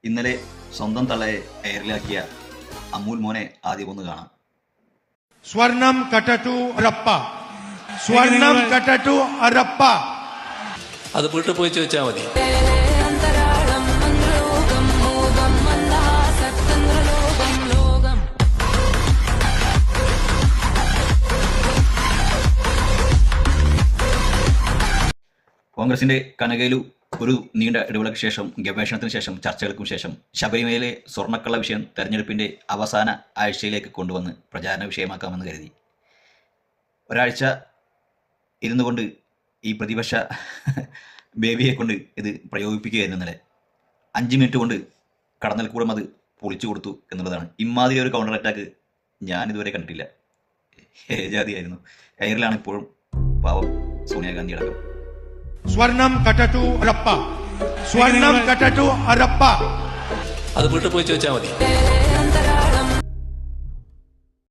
ഇന്നലെ സ്വന്തം തള്ളയെ എയറിലാക്കിയ അമ്മൂൽ മോനെ ആദ്യം ഒന്ന് കാണാം. സ്വർണം കട്ടു അരപ്പ, സ്വർണം കട്ടു അരപ്പ. അത് വീട്ടിൽ പോയി ചോദിച്ചാൽ മതി. കോൺഗ്രസിന്റെ കനകയിലു ഒരു നീണ്ട ഇടവേളയ്ക്ക് ശേഷം, ഗവേഷണത്തിന് ശേഷം, ചർച്ചകൾക്കും ശേഷം ശബരിമലയിലെ സ്വർണ്ണക്കള്ള വിഷയം തെരഞ്ഞെടുപ്പിന്റെ അവസാന ആഴ്ചയിലേക്ക് കൊണ്ടുവന്ന് പ്രചാരണ വിഷയമാക്കാമെന്ന് കരുതി. ഒരാഴ്ച ഇരുന്നു കൊണ്ട് ഈ പ്രതിപക്ഷ ബേബിയെ കൊണ്ട് ഇത് പ്രയോഗിപ്പിക്കുകയായിരുന്നു. ഇന്നലെ 5 മിനിറ്റ് കൊണ്ട് കടന്നൽക്കൂടം അത് പൊളിച്ചു കൊടുത്തു എന്നുള്ളതാണ്. ഇമാതിരി ഒരു കൗണ്ടർ അറ്റാക്ക് ഞാൻ ഇതുവരെ കണ്ടിട്ടില്ല. ജാതിയായിരുന്നു. എയറിലാണ് ഇപ്പോഴും പാവം സോണിയാഗാന്ധി അടക്കം. സ്വർണം കട്ടു അരപ്പ, സ്വർണം കട്ടു അരപ്പ. അത് വീട്ടിൽ പോയി ചോദിച്ചാൽ മതി.